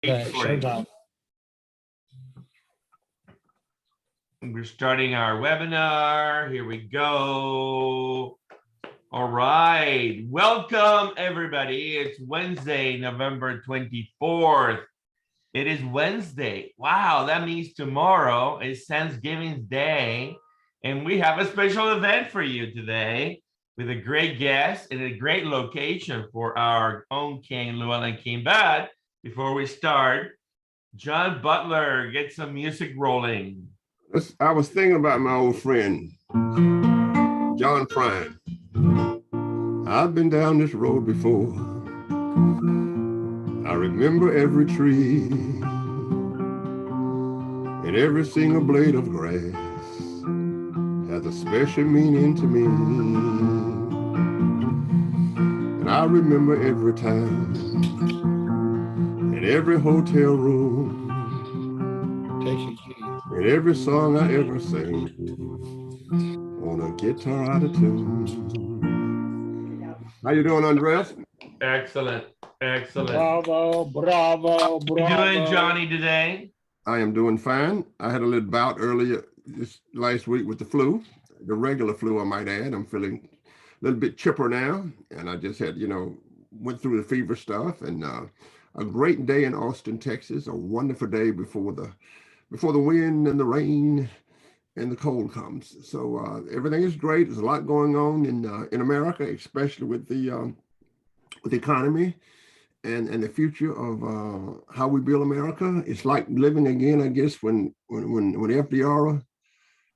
Showtime. We're starting our webinar. Here we go. All right. Welcome, everybody. It's Wednesday, November 24th. It is Wednesday. Wow, that means tomorrow is Thanksgiving Day. And we have a special event for you today with a great guest and a great location for our own King, Llewelyn King. But before we start, John Butler, get some music rolling. I was thinking about my old friend, John Prine. I've been down this road before. I remember every tree and every single blade of grass has a special meaning to me. And I remember every time and every hotel room and every song I ever sang on a guitar out of tune. How you doing, Andres? Excellent, excellent. Bravo, bravo, bravo. How you doing, Johnny, today? I am doing fine. I had a little bout earlier this last week with the flu, the regular flu, I might add. I'm feeling a little bit chipper now, and I just had, went through the fever stuff, and a great day in Austin, Texas. A wonderful day before the wind and the rain and the cold comes. So everything is great. There's a lot going on in America, especially with the economy and the future of how we build America. It's like living again, I guess, when FDR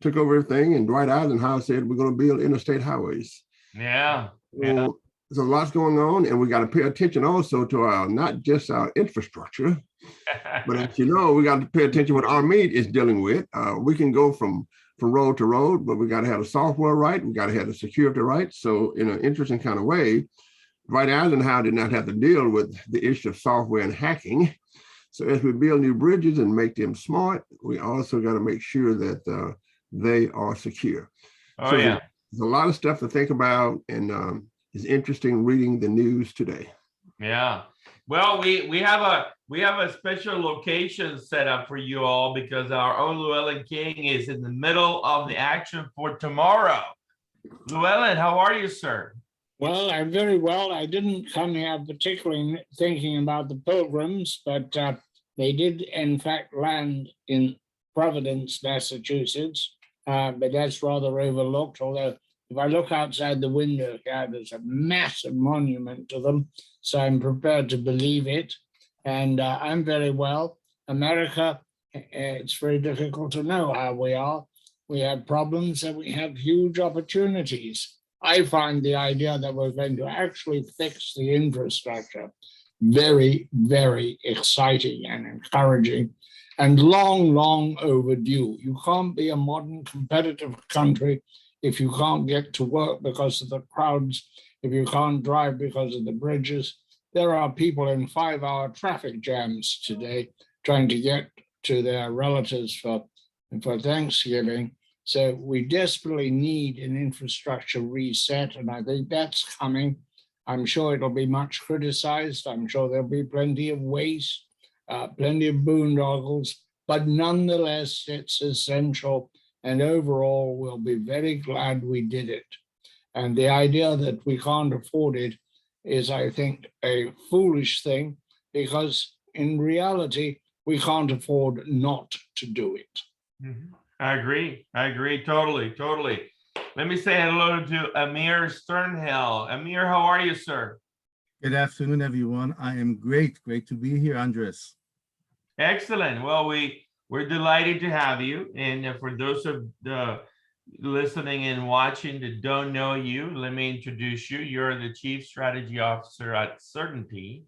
took over everything and Dwight Eisenhower said we're going to build interstate highways. Yeah. So there's a lot going on, and we got to pay attention also to our not just our infrastructure, but as you know, we got to pay attention to what our meat is dealing with. We can go from road to road, but we got to have the software right. We got to have the security right. So in an interesting kind of way, Dwight Eisenhower did not have to deal with the issue of software and hacking. So as we build new bridges and make them smart, we also got to make sure that they are secure. Oh, yeah. There's a lot of stuff to think about, and it's interesting reading the news today. Yeah. Well, we have a special location set up for you all because our own Llewelyn King is in the middle of the action for tomorrow. Llewelyn, how are you, sir? Well, I'm very well. I didn't come here particularly thinking about the pilgrims, but they did, in fact, land in Providence, Massachusetts. But that's rather overlooked, although if I look outside the window here, there's a massive monument to them, so I'm prepared to believe it. And I'm very well. America, it's very difficult to know how we are. We have problems and we have huge opportunities. I find the idea that we're going to actually fix the infrastructure very, very exciting and encouraging and long, long overdue. You can't be a modern competitive country if you can't get to work because of the crowds, if you can't drive because of the bridges. There are people in 5-hour traffic jams today trying to get to their relatives for Thanksgiving. So we desperately need an infrastructure reset, and I think that's coming. I'm sure it'll be much criticized. I'm sure there'll be plenty of waste, plenty of boondoggles, but nonetheless, it's essential. And overall, we'll be very glad we did it. And the idea that we can't afford it is, I think, a foolish thing, because in reality, we can't afford not to do it. Mm-hmm. I agree totally. Let me say hello to Amir Sternhell. Amir, how are you, sir? Good afternoon, everyone. I am great to be here, Andres. Excellent. Well, we're delighted to have you. And for those of the listening and watching that don't know you, let me introduce you. You're the Chief Strategy Officer at Sertainty,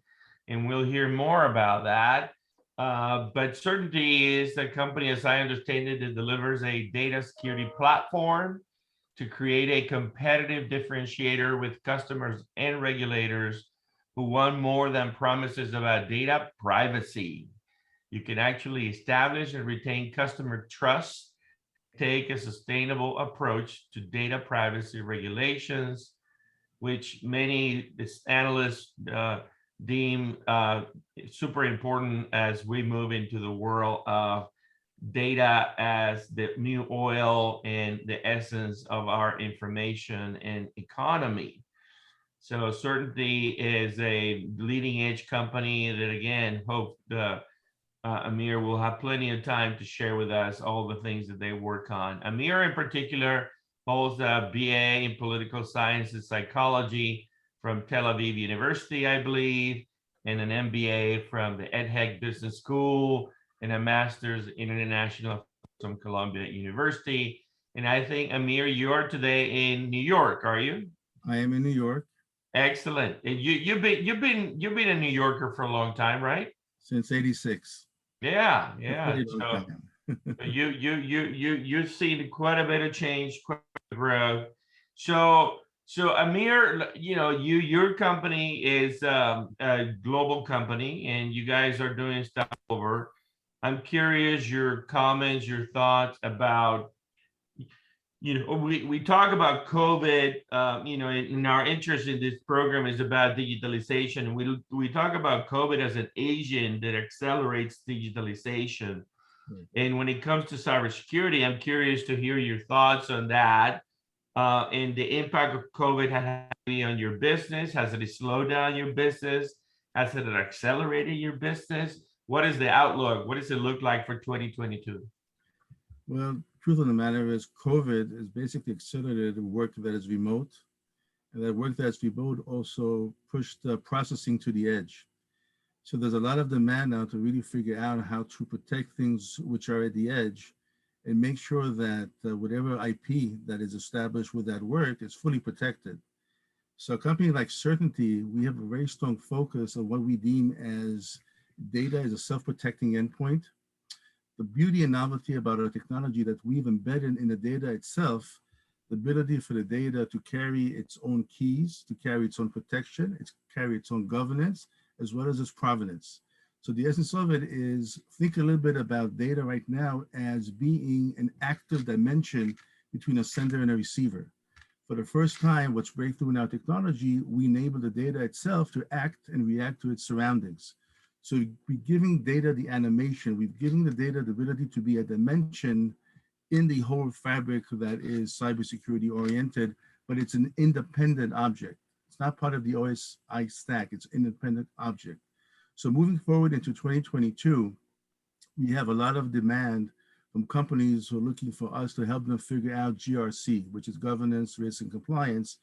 and we'll hear more about that. But Sertainty is a company, as I understand it, that delivers a data security platform to create a competitive differentiator with customers and regulators who want more than promises about data privacy. You can actually establish and retain customer trust, take a sustainable approach to data privacy regulations, which many analysts deem super important as we move into the world of data as the new oil and the essence of our information and economy. So Certainty is a leading edge company that, again, hope Amir will have plenty of time to share with us all the things that they work on. Amir in particular holds a BA in political science and psychology from Tel Aviv University, I believe, and an MBA from the EdHec Business School, and a master's in international from Columbia University. And I think, Amir, you are today in New York, are you? I am in New York. Excellent. And you've been a New Yorker for a long time, right? Since '86. Yeah. Pretty long So time. you've seen quite a bit of change, quite a bit of growth. So Amir, your company is a global company, and you guys are doing stuff over. I'm curious your comments, your thoughts about, we talk about COVID, in our interest in this program is about digitalization. We talk about COVID as an agent that accelerates digitalization. And when it comes to cybersecurity, I'm curious to hear your thoughts on that and the impact of COVID had on your business. Has it slowed down your business? Has it accelerated your business? What is the outlook? What does it look like for 2022? Well, truth of the matter is COVID has basically accelerated work that is remote. And that work that's remote also pushed the processing to the edge. So there's a lot of demand now to really figure out how to protect things which are at the edge and make sure that whatever IP that is established with that work is fully protected. So a company like Sertainty, we have a very strong focus on what we deem as data as a self-protecting endpoint. The beauty and novelty about our technology that we've embedded in the data itself, the ability for the data to carry its own keys, to carry its own protection, to carry its own governance, as well as its provenance. So the essence of it is think a little bit about data right now as being an active dimension between a sender and a receiver. For the first time, what's breakthrough in our technology, we enable the data itself to act and react to its surroundings. So we're giving data the animation, we're giving the data the ability to be a dimension in the whole fabric that is cybersecurity oriented, but it's an independent object. It's not part of the OSI stack, it's an independent object. So moving forward into 2022, we have a lot of demand from companies who are looking for us to help them figure out GRC, which is governance, risk, and compliance,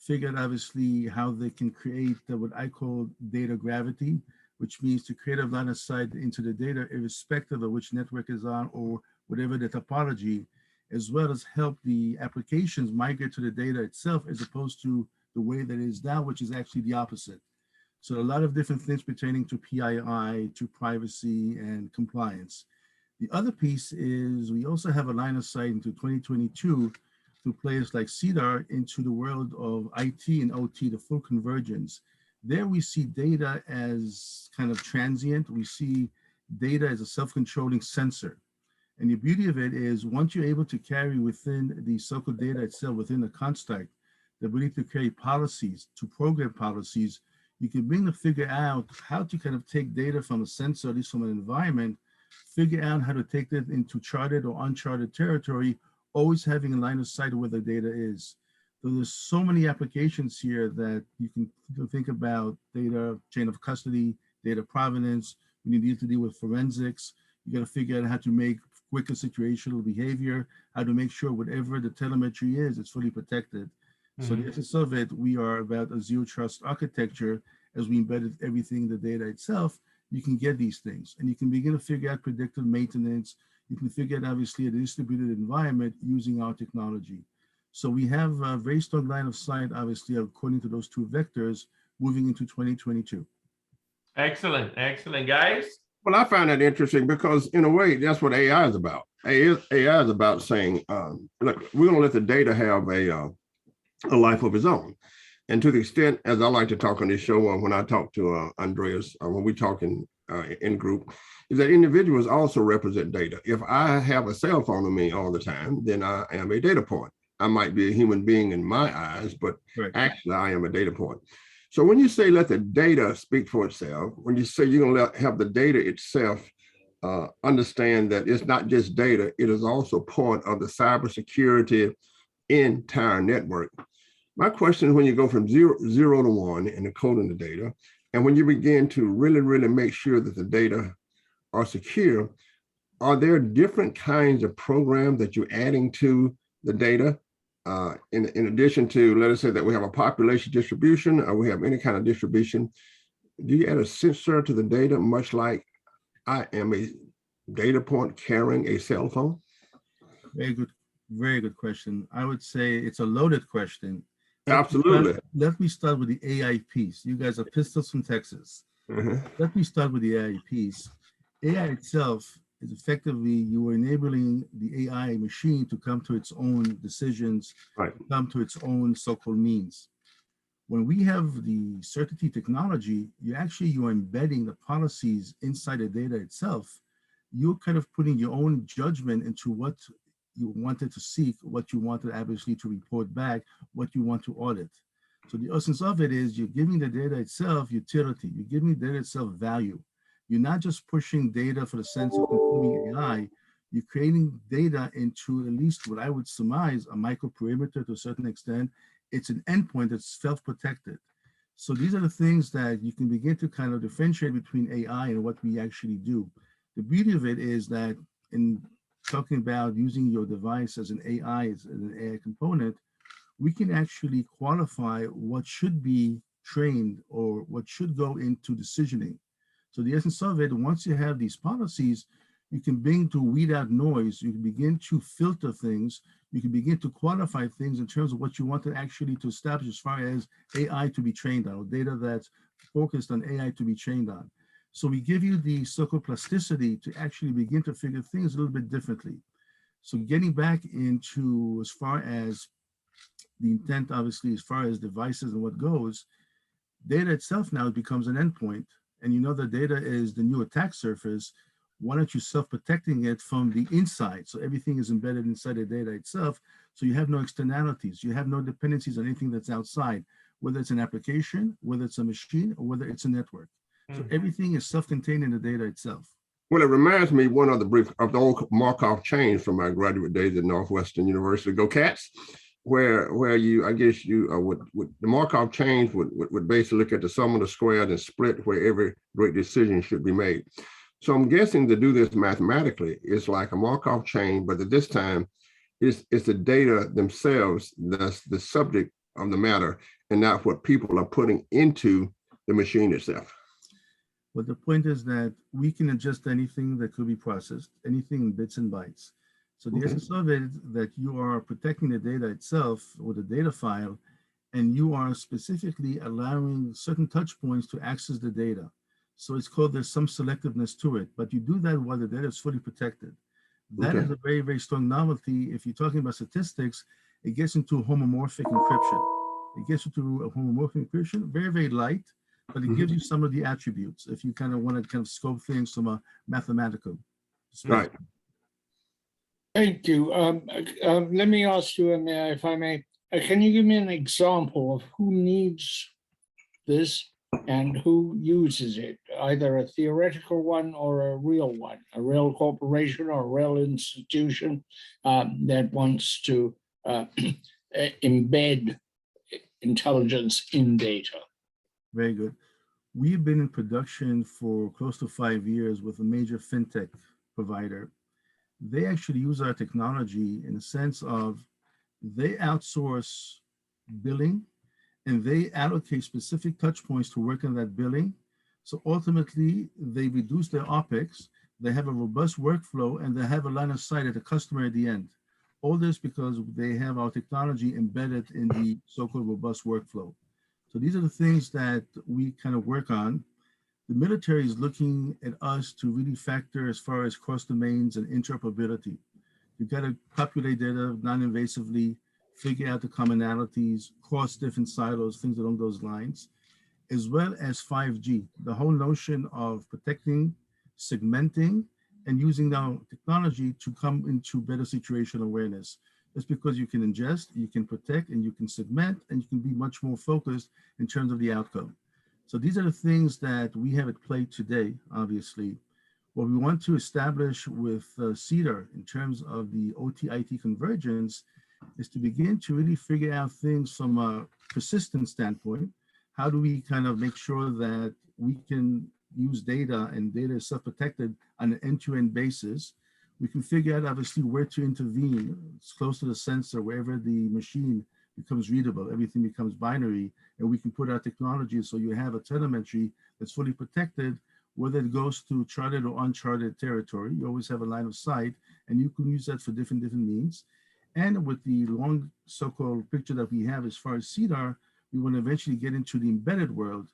figure out obviously how they can create what I call data gravity, which means to create a line of sight into the data irrespective of which network is on or whatever the topology, as well as help the applications migrate to the data itself as opposed to the way that it is now, which is actually the opposite. So a lot of different things pertaining to PII, to privacy and compliance. The other piece is we also have a line of sight into 2022 through players like CIEDAR into the world of IT and OT, the full convergence. There we see data as kind of transient. We see data as a self-controlling sensor. And the beauty of it is once you're able to carry within the so-called data itself, within the construct, the ability to carry policies, to program policies, you can begin to figure out how to kind of take data from a sensor, at least from an environment, figure out how to take that into charted or uncharted territory, always having a line of sight of where the data is. So there's so many applications here that you can think about data chain of custody, data provenance. When you need to deal with forensics, you got to figure out how to make quicker situational behavior, how to make sure whatever the telemetry is, it's fully protected. So the essence of it, we are about a zero trust architecture. As we embedded everything in the data itself, you can get these things and you can begin to figure out predictive maintenance. You can figure out obviously a distributed environment using our technology. So we have a very strong line of sight, obviously, according to those two vectors moving into 2022. Excellent, excellent, guys. Well, I find that interesting because in a way, that's what AI is about. AI is about saying, look, we're going to let the data have a life of its own. And to the extent, as I like to talk on this show, when I talk to Andreas, when we talk in group, is that individuals also represent data. If I have a cell phone on me all the time, then I am a data point. I might be a human being in my eyes, but actually I am a data point. So when you say let the data speak for itself, when you say you're going to have the data itself understand that it's not just data, it is also part of the cybersecurity entire network. My question is, when you go from zero to one in encoding the data, and when you begin to really make sure that the data are secure, are there different kinds of programs that you're adding to the data? In addition to, let us say that we have a population distribution, or we have any kind of distribution, do you add a sensor to the data, much like I am a data point carrying a cell phone? Very good question. I would say it's a loaded question. Absolutely. Let me start with the AI piece. You guys are pistols from Texas. Let me start with the AI piece. AI itself is effectively, you are enabling the AI machine to come to its own decisions, right, come to its own so-called means. When we have the Sertaintys technology, you're embedding the policies inside the data itself. You're kind of putting your own judgment into what you wanted to seek, what you wanted obviously to report back, what you want to audit. So the essence of it is you're giving the data itself utility, you're giving the data itself value. You're not just pushing data for the sense of consuming AI, you're creating data into at least what I would surmise a microperimeter to a certain extent. It's an endpoint that's self-protected. So these are the things that you can begin to kind of differentiate between AI and what we actually do. The beauty of it is that in talking about using your device as an AI, as an AI component, we can actually qualify what should be trained or what should go into decisioning. So the essence of it, once you have these policies, you can begin to weed out noise, you can begin to filter things, you can begin to quantify things in terms of what you want to actually to establish as far as AI to be trained on, or data that's focused on AI to be trained on. So we give you the so-called plasticity to actually begin to figure things a little bit differently. So getting back into as far as the intent, obviously, as far as devices and what goes, data itself now becomes an endpoint. And you know the data is the new attack surface. Why don't you self-protecting it from the inside? So everything is embedded inside the data itself. So you have no externalities. You have no dependencies on anything that's outside, whether it's an application, whether it's a machine, or whether it's a network. So everything is self-contained in the data itself. Well, it reminds me one of the old Markov chains from my graduate days at Northwestern University. Go Cats! Where you, I guess you would the Markov chains would basically look at the sum of the squares and split where every great decision should be made. So I'm guessing to do this mathematically, it's like a Markov chain, but at this time, it's the data themselves that's the subject of the matter, and not what people are putting into the machine itself. But the point is that we can adjust anything that could be processed, anything in bits and bytes. So the essence of it is that you are protecting the data itself with a data file, and you are specifically allowing certain touch points to access the data. So it's called, there's some selectiveness to it, but you do that while the data is fully protected. That is a very, very strong novelty. If you're talking about statistics, it gets into homomorphic encryption. It gets into a homomorphic encryption, very, very light, but it gives you some of the attributes if you kind of want to kind of scope things from a mathematical perspective. Right. Thank you. Let me ask you, Amir, if I may, can you give me an example of who needs this and who uses it, either a theoretical one or a real one, a real corporation or a real institution that wants to embed intelligence in data? Very good. We've been in production for close to 5 years with a major fintech provider. They actually use our technology in the sense of they outsource billing and they allocate specific touch points to work on that billing. So ultimately, they reduce their OpEx, they have a robust workflow, and they have a line of sight at the customer at the end. All this because they have our technology embedded in the so-called robust workflow. So these are the things that we kind of work on. The military is looking at us to really factor as far as cross domains and interoperability. You've got to populate data non-invasively, figure out the commonalities, cross different silos, things along those lines, as well as 5G, the whole notion of protecting, segmenting, and using our technology to come into better situational awareness. That's because you can ingest, you can protect, and you can segment, and you can be much more focused in terms of the outcome. So these are the things that we have at play today, obviously. What we want to establish with CIEDAR in terms of the OT-IT convergence is to begin to really figure out things from a persistent standpoint. How do we kind of make sure that we can use data and data is self-protected on an end-to-end basis? We can figure out obviously where to intervene. It's close to the sensor, wherever the machine becomes readable, everything becomes binary, and we can put our technology so you have a telemetry that's fully protected, whether it goes to charted or uncharted territory. You always have a line of sight, and you can use that for different means. And with the long so-called picture that we have as far as CIEDAR, we want to eventually get into the embedded world.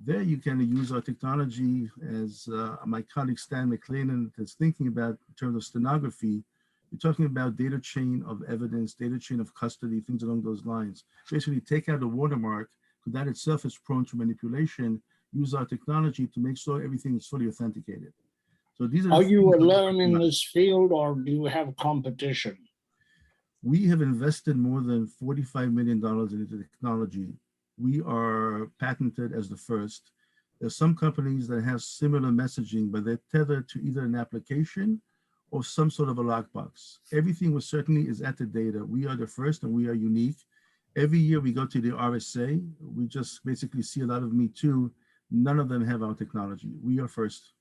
There you can use our technology as my colleague Stan McLennan is thinking about in terms of stenography. You're talking about data chain of evidence, data chain of custody, things along those lines. Basically take out a watermark, because that itself is prone to manipulation. Use our technology to make sure everything is fully authenticated. So these Are you things that alone in this field, or do you have competition? we have invested more than $45 million into the technology. We are patented as the first. There's some companies that have similar messaging, but they're tethered to either an application or some sort of a lockbox. Everything was certainly is at the data. We are the first and we are unique. Every year we go to the RSA. We just basically see a lot of Me Too. None of them have our technology. We are first.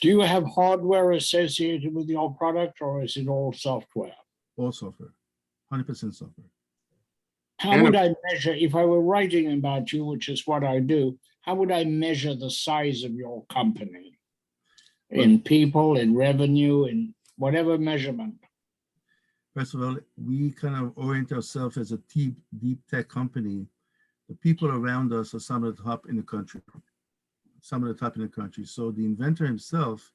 Do you have hardware associated with your product, or is it all software? All software, 100% software. How would I measure, if I were writing about you, which is what I do, how would I measure the size of your company? In people, in revenue, in whatever measurement? First of all, we kind of orient ourselves as a deep tech company. The people around us are some of the top in the country. So the inventor himself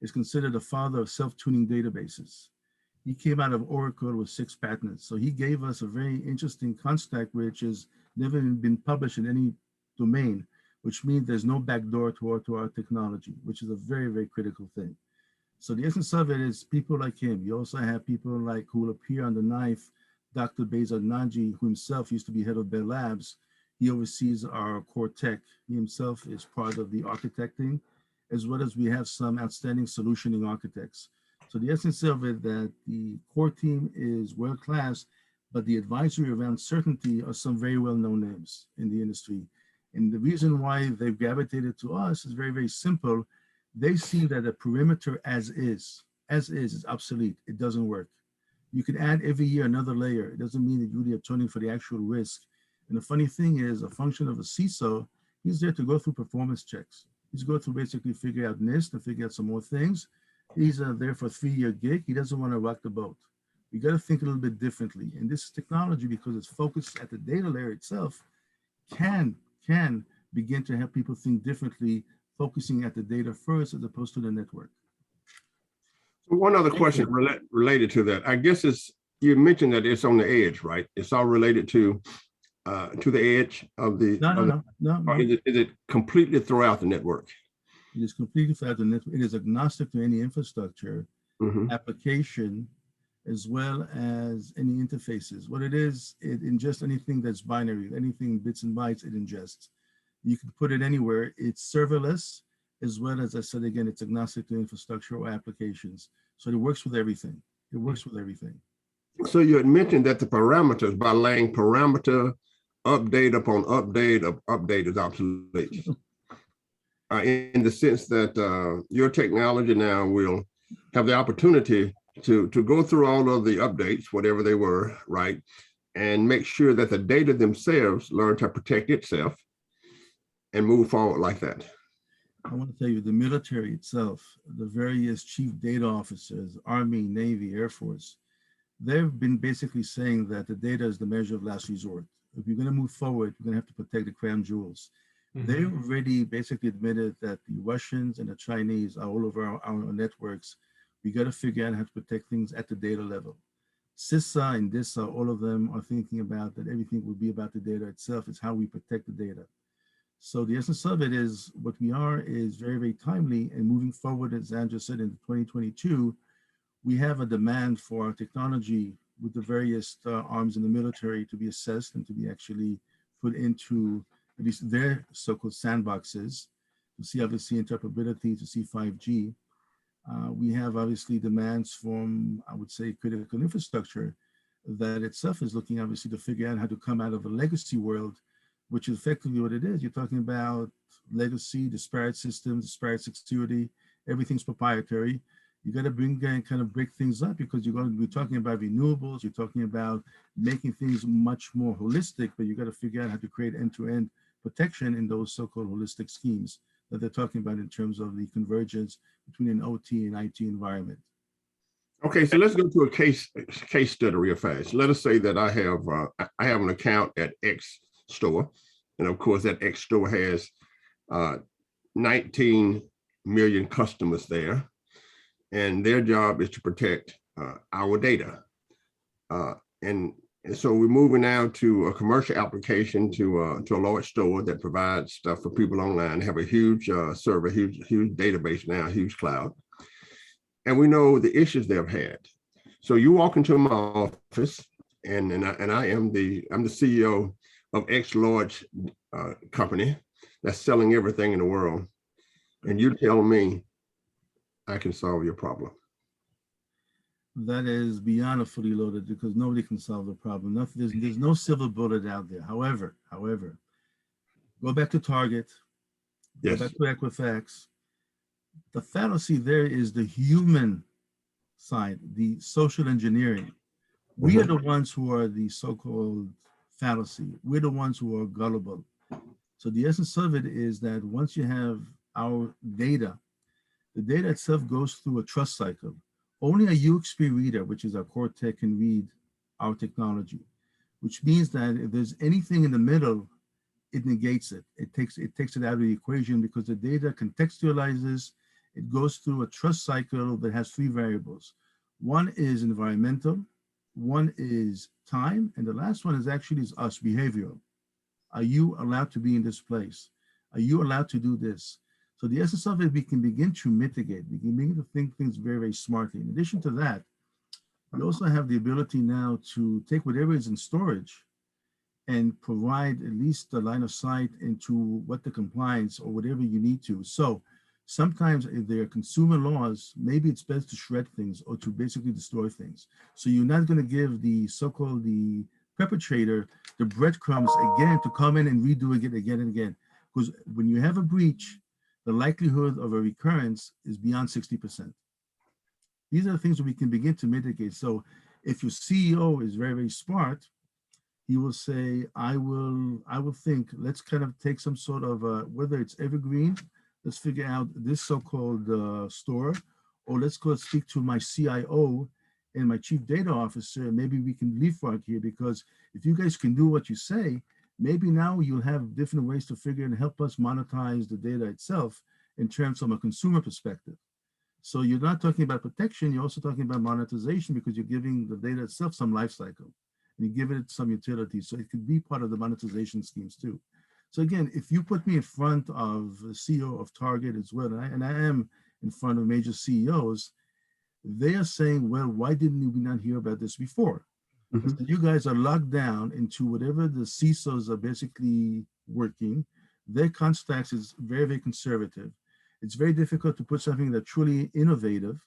is considered the father of self-tuning databases. He came out of Oracle with 6 patents. So he gave us a very interesting construct, which has never been published in any domain, which means there's no backdoor to our technology, which is a very, very critical thing. So the essence of it is people like him. You also have people like who will appear on the knife, Dr. Bezod Naji, who himself used to be head of Bell Labs. He oversees our core tech. He himself is part of the architecting, as well as we have some outstanding solutioning architects. So the essence of it that the core team is world-class, but the advisory around Sertainty are some very well-known names in the industry. And the reason why they've gravitated to us is very, very simple. They see that a perimeter as is obsolete. It doesn't work. You can add every year another layer. It doesn't mean that you really are turning for the actual risk. And the funny thing is, a function of a CISO, he's there to go through performance checks. He's going to basically figure out NIST and figure out some more things. He's there for a 3-year gig. He doesn't want to rock the boat. You got to think a little bit differently. And this technology, because it's focused at the data layer itself, can begin to have people think differently, focusing at the data first as opposed to the network. So one other question related to that. I guess you mentioned that it's on the edge, right? It's all related to the edge of the. No. Is it completely throughout the network? It is completely throughout the network. It is agnostic to any infrastructure, application, as well as any interfaces. What it is, it ingests anything that's binary, anything bits and bytes, it ingests. You can put it anywhere. It's serverless, as well as I said again, it's agnostic to infrastructure or applications. So it works with everything. So you had mentioned that the parameters, by laying parameter update upon update is obsolete. In the sense that your technology now will have the opportunity to go through all of the updates, whatever they were, right? And make sure that the data themselves learn to protect itself and move forward like that. I want to tell you, the military itself, the various chief data officers, Army, Navy, Air Force, they've been basically saying that the data is the measure of last resort. If you're going to move forward, you're going to have to protect the crown jewels. They already basically admitted that the Russians and the Chinese are all over our networks. We got to figure out how to protect things at the data level. CISA and DISA, all of them are thinking about that everything will be about the data itself. It's how we protect the data. So the essence of it is what we are is very, very timely and moving forward, as Andrew said, in 2022, we have a demand for our technology with the various arms in the military to be assessed and to be actually put into at least their so-called sandboxes to see obviously interoperability, to see 5G. We have obviously demands from, I would say, critical infrastructure that itself is looking obviously to figure out how to come out of a legacy world, which is effectively what it is. You're talking about legacy, disparate systems, disparate security, everything's proprietary. You got to bring and kind of break things up because you're going to be talking about renewables. You're talking about making things much more holistic, but you got to figure out how to create end-to-end protection in those so-called holistic schemes that they're talking about in terms of the convergence between an OT and IT environment. Okay, so let's go to a case study real fast. Let us say that I have an account at X store, and of course that X store has 19 million customers there, and their job is to protect our data. And so we're moving now to a commercial application to a large store that provides stuff for people online. They have a huge server, huge database now, huge cloud. And we know the issues they've had. So you walk into my office, and I'm the CEO of X large company that's selling everything in the world. And you tell me I can solve your problem. That is beyond a fully loaded because nobody can solve the problem. There's no silver bullet out there. However, go back to Target, Yes. go back to Equifax. The fallacy there is the human side, the social engineering. We are the ones who are the so-called fallacy. We're the ones who are gullible. So the essence of it is that once you have our data, the data itself goes through a trust cycle. Only a UXP reader, which is our core tech, can read our technology, which means that if there's anything in the middle, it negates it. It takes it out of the equation because the data contextualizes. It goes through a trust cycle that has three variables. One is environmental, one is time, and the last one is us, behavioral. Are you allowed to be in this place? Are you allowed to do this? So the essence of it, we can begin to mitigate. We can begin to think things very, very smartly. In addition to that, we also have the ability now to take whatever is in storage and provide at least a line of sight into what the compliance or whatever you need to. So sometimes if there are consumer laws, maybe it's best to shred things or to basically destroy things. So you're not going to give the so-called the perpetrator the breadcrumbs again to come in and redo it again and again. Because when you have a breach, the likelihood of a recurrence is beyond 60%. These are the things that we can begin to mitigate. So if your CEO is very, very smart, he will say, I will think, let's kind of take some sort of, whether it's evergreen, let's figure out this so-called store, or let's go speak to my CIO and my chief data officer. Maybe we can leapfrog here, because if you guys can do what you say, maybe now you'll have different ways to figure and help us monetize the data itself in terms of a consumer perspective. So you're not talking about protection, you're also talking about monetization, because you're giving the data itself some life cycle and you give it some utility. So it could be part of the monetization schemes too. So again, if you put me in front of the CEO of Target as well, and I am in front of major CEOs, they are saying, well, why didn't we not hear about this before? So you guys are locked down into whatever the CISOs are basically working. Their construct is very, very conservative. It's very difficult to put something that's truly innovative.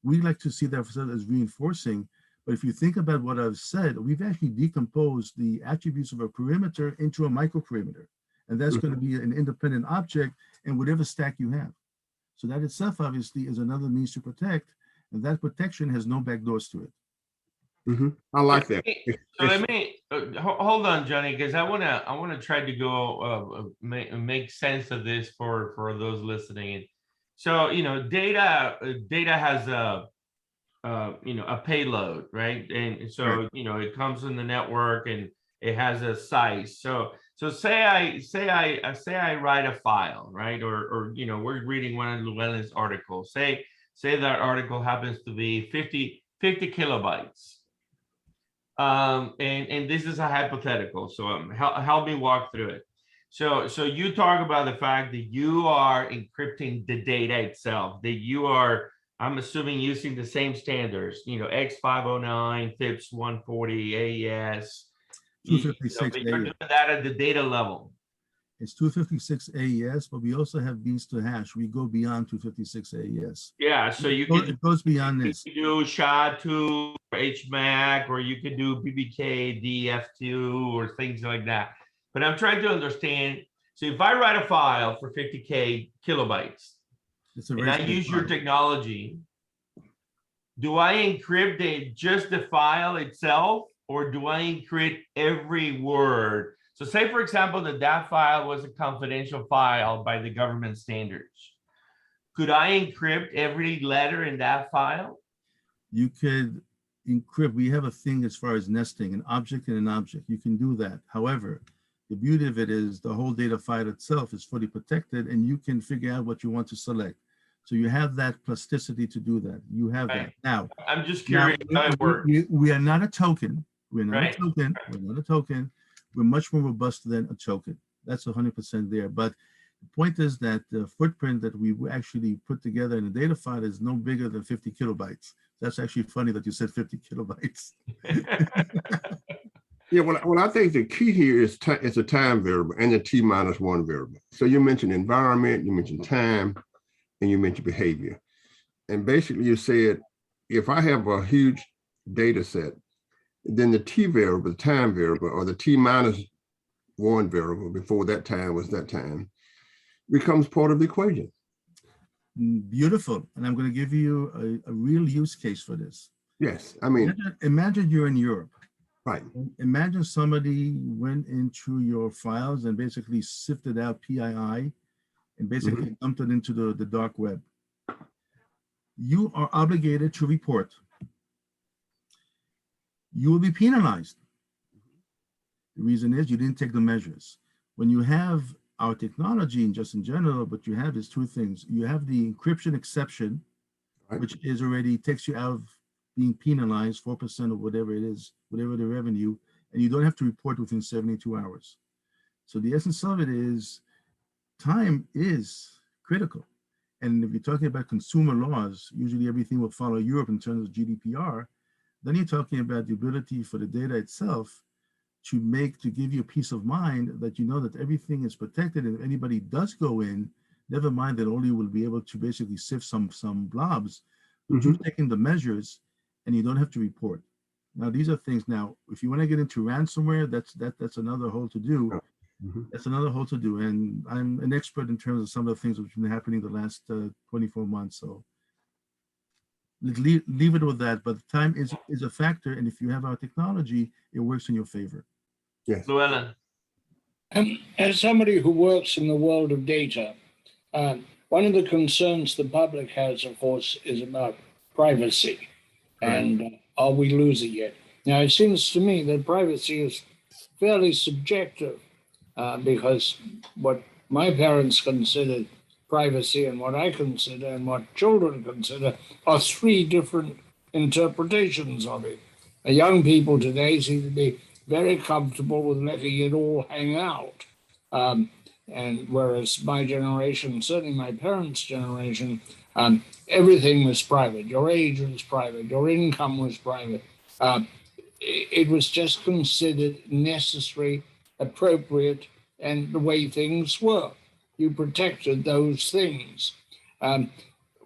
We like to see that as reinforcing. But if you think about what I've said, we've actually decomposed the attributes of a perimeter into a microperimeter. And that's going to be an independent object in whatever stack you have. So that itself, obviously, is another means to protect. And that protection has no backdoors to it. I like that. So let me hold on, Johnny, because I wanna try to go make sense of this for those listening. So data has a payload, right? And so it comes in the network and it has a size. So say I write a file, right? Or we're reading one of Llewelyn's articles. Say that article happens to be 50 kilobytes. And this is a hypothetical, so help me walk through it. So you talk about the fact that you are encrypting the data itself, that you are I'm assuming using the same standards, X509, FIPS 140, AES. But 256 you're doing that at the data level. It's 256 AES, but we also have beans to hash. We go beyond 256 AES. Yeah, so It goes beyond this. You can do SHA-2 or HMAC, or you could do BBK, DF2, or things like that. But I'm trying to understand. So if I write a file for 50K kilobytes, and I use your technology, do I encrypt just the file itself, or do I encrypt every word? So say, for example, that file was a confidential file by the government standards. Could I encrypt every letter in that file? You could encrypt. We have a thing as far as nesting, an object and an object. You can do that. However, the beauty of it is the whole data file itself is fully protected, and you can figure out what you want to select. So you have that plasticity to do that. You have that. Now, I'm just curious how it works. We are not a token. We're not Right. a token. We're not a token. We're much more robust than a token. That's 100% there. But the point is that the footprint that we actually put together in a data file is no bigger than 50 kilobytes. That's actually funny that you said 50 kilobytes. Yeah, well, I think the key here is it's a time variable and the T-1 variable. So you mentioned environment, you mentioned time, and you mentioned behavior. And basically you said, if I have a huge data set, then the T variable, the time variable, or the T-1 variable before that time was that time, becomes part of the equation. Beautiful. And I'm going to give you a real use case for this. Yes, I mean. Imagine you're in Europe. Right. Imagine somebody went into your files and basically sifted out PII and basically dumped it into the dark web. You are obligated to report. You will be penalized. The reason is you didn't take the measures. When you have our technology, and just in general, what you have is two things. You have the encryption exception, which is already takes you out of being penalized 4% of whatever it is, whatever the revenue, and you don't have to report within 72 hours. So the essence of it is time is critical. And if you're talking about consumer laws, usually everything will follow Europe in terms of GDPR. Then you're talking about the ability for the data itself to give you peace of mind that you know that everything is protected, and if anybody does go in, never mind that only will be able to basically sift some blobs, but you're taking the measures and you don't have to report. Now, these are things. Now, if you want to get into ransomware, that's another whole to do. That's another whole to do. And I'm an expert in terms of some of the things which have been happening the last 24 months. So leave it with that. But time is a factor. And if you have our technology, it works in your favor. Yes. Llewelyn. As somebody who works in the world of data, one of the concerns the public has, of course, is about privacy. And are we losing it? Now, it seems to me that privacy is fairly subjective because what my parents considered privacy and what I consider and what children consider are three different interpretations of it. Young people today seem to be very comfortable with letting it all hang out. And whereas my generation, certainly my parents' generation, everything was private. Your age was private. Your income was private. It was just considered necessary, appropriate, and the way things were. You protected those things.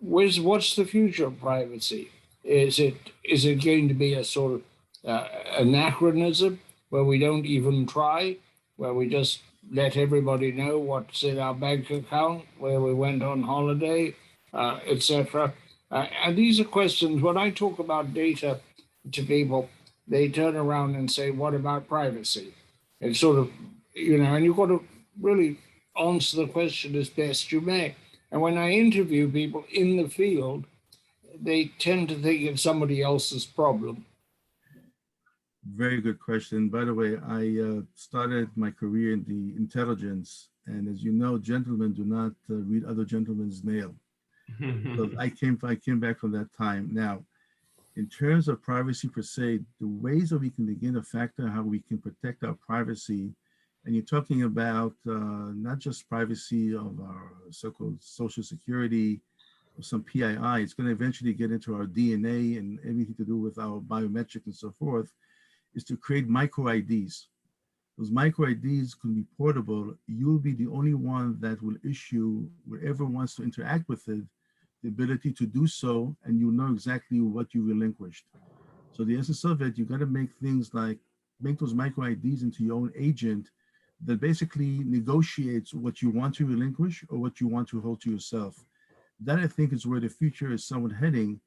What's the future of privacy? Is it going to be a sort of anachronism where we don't even try, where we just let everybody know what's in our bank account, where we went on holiday, etc.? And these are questions. When I talk about data to people, they turn around and say, what about privacy? It's sort of, and you've got to really answer the question as best you may. And when I interview people in the field, they tend to think it's somebody else's problem. Very good question. By the way, I started my career in the intelligence, and as you know, gentlemen do not read other gentlemen's mail. So I came back from that time. Now, in terms of privacy per se, the ways that we can begin to factor how we can protect our privacy, and you're talking about not just privacy of our so-called social security, or some PII. It's going to eventually get into our DNA and everything to do with our biometrics and so forth, is to create micro IDs. Those micro IDs can be portable. You'll be the only one that will issue, whoever wants to interact with it, the ability to do so, and you know exactly what you relinquished. So the essence of it, you got to make things like, make those micro IDs into your own agent that basically negotiates what you want to relinquish or what you want to hold to yourself. That, I think, is where the future is somewhat heading.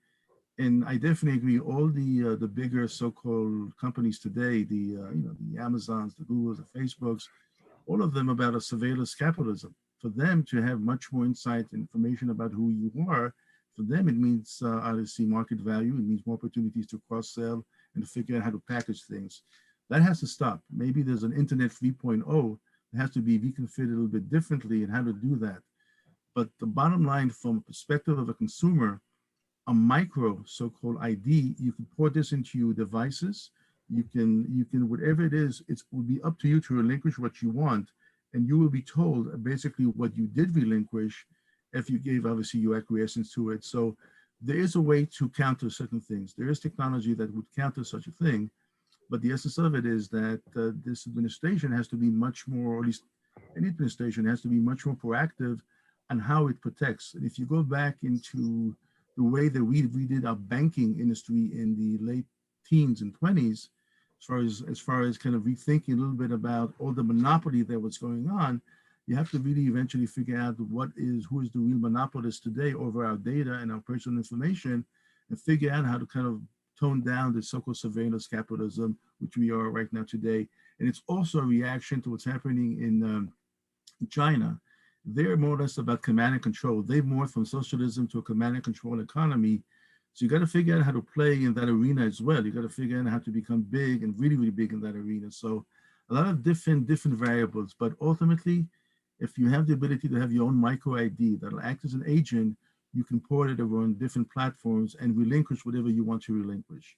And I definitely agree. All the bigger so-called companies today, the Amazons, the Googles, the Facebooks, all of them about a surveillance capitalism. For them to have much more insight and information about who you are, for them it means obviously market value. It means more opportunities to cross-sell and to figure out how to package things. That has to stop. Maybe there's an Internet 3.0 that has to be reconfigured a little bit differently and how to do that. But the bottom line, from a perspective of a consumer, a micro so-called ID, you can port this into your devices. You can whatever it is, it will be up to you to relinquish what you want, and you will be told basically what you did relinquish if you gave obviously your acquiescence to it. So there is a way to counter certain things. There is technology that would counter such a thing, but the essence of it is that this administration has to be much more, or at least any administration has to be much more proactive on how it protects. And if you go back into the way that we did our banking industry in the late teens and 20s, as far as kind of rethinking a little bit about all the monopoly that was going on, you have to really eventually figure out who is the real monopolist today over our data and our personal information, and figure out how to kind of tone down the so-called surveillance capitalism, which we are right now today. And it's also a reaction to what's happening in China. They're more or less about command and control. They've morphed from socialism to a command and control economy. So you got to figure out how to play in that arena as well. You got to figure out how to become big and really, really big in that arena. So a lot of different variables, but ultimately, if you have the ability to have your own micro ID that'll act as an agent, you can port it over on different platforms and relinquish whatever you want to relinquish.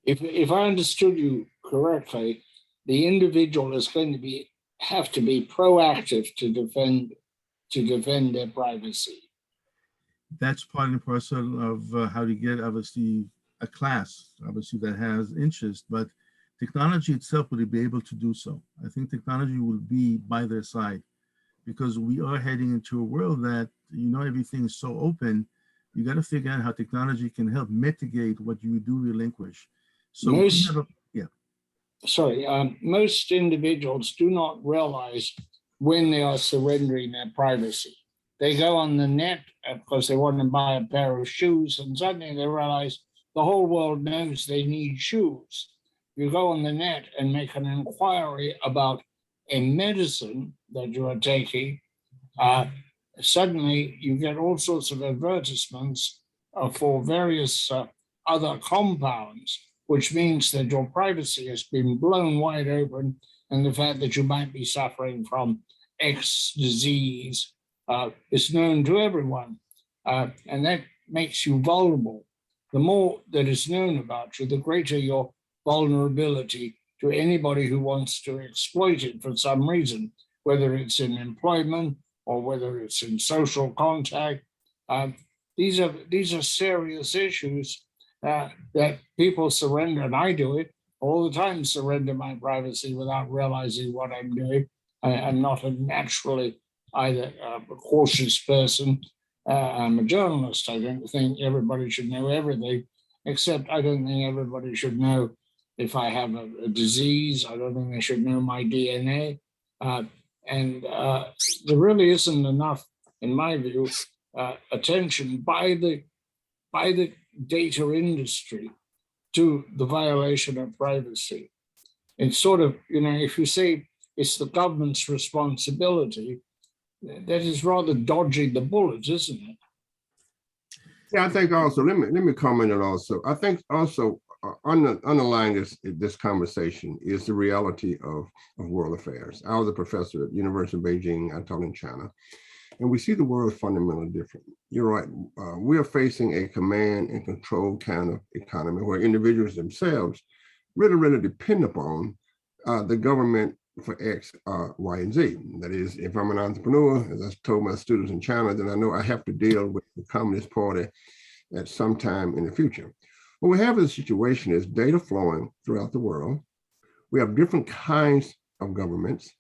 If I understood you correctly, the individual is going to have to be proactive to defend their privacy. That's part and parcel of how to get obviously a class, obviously that has interest, but technology itself will be able to do so. I think technology will be by their side, because we are heading into a world that, everything is so open. You got to figure out how technology can help mitigate what you do relinquish. So most individuals do not realize when they are surrendering their privacy. They go on the net because they want to buy a pair of shoes, and suddenly they realize the whole world knows they need shoes. You go on the net and make an inquiry about a medicine that you are taking, suddenly you get all sorts of advertisements for various other compounds, which means that your privacy has been blown wide open, and the fact that you might be suffering from X disease is known to everyone, and that makes you vulnerable. The more that is known about you, the greater your vulnerability to anybody who wants to exploit it for some reason, whether it's in employment or whether it's in social contact. These are serious issues that people surrender, and I do it all the time, surrender my privacy without realizing what I'm doing. I'm not a naturally either a cautious person. I'm a journalist. I don't think everybody should know everything, except I don't think everybody should know if I have a disease. I don't think they should know my DNA. And there really isn't enough, in my view, attention by the data industry to the violation of privacy. It's sort of, if you say it's the government's responsibility, that is rather dodging the bullet, isn't it? Yeah, I think also, let me comment on also. I think also underlying this conversation is the reality of world affairs. I was a professor at the University of Beijing. I taught in China, and we see the world fundamentally different. You're right. We are facing a command and control kind of economy where individuals themselves really, really depend upon the government for X, Y, and Z. That is, if I'm an entrepreneur, as I told my students in China, then I know I have to deal with the Communist Party at some time in the future. What we have in the situation is data flowing throughout the world. We have different kinds of governments.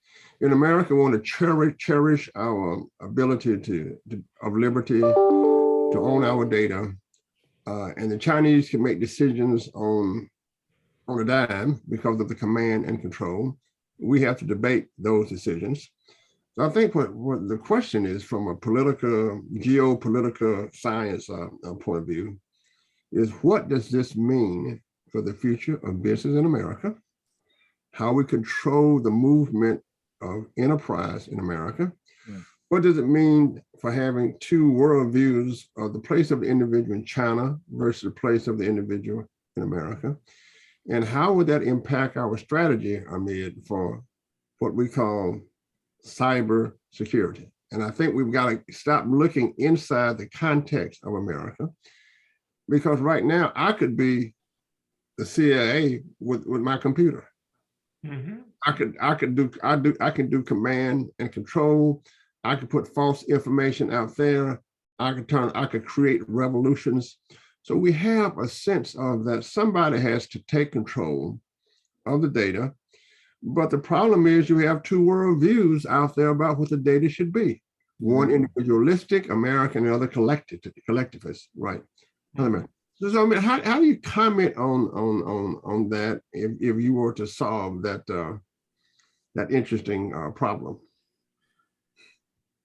In America, we want to cherish our ability of liberty to own our data. And the Chinese can make decisions on a dime because of the command and control. We have to debate those decisions. So I think what the question is, from a geopolitical science point of view, is what does this mean for the future of business in America? How we control the movement of enterprise in America? Yeah. What does it mean for having two worldviews of the place of the individual in China versus the place of the individual in America? And how would that impact our strategy, Amir, for what we call cyber security? And I think we've got to stop looking inside the context of America, because right now I could be the CIA with my computer. Mm-hmm. I can do command and control. I could put false information out there. I could create revolutions. So we have a sense of that somebody has to take control of the data. But the problem is you have two worldviews out there about what the data should be. One individualistic, American, and the other collectivist, right? Mm-hmm. So I mean, how do you comment on that if you were to solve that interesting problem?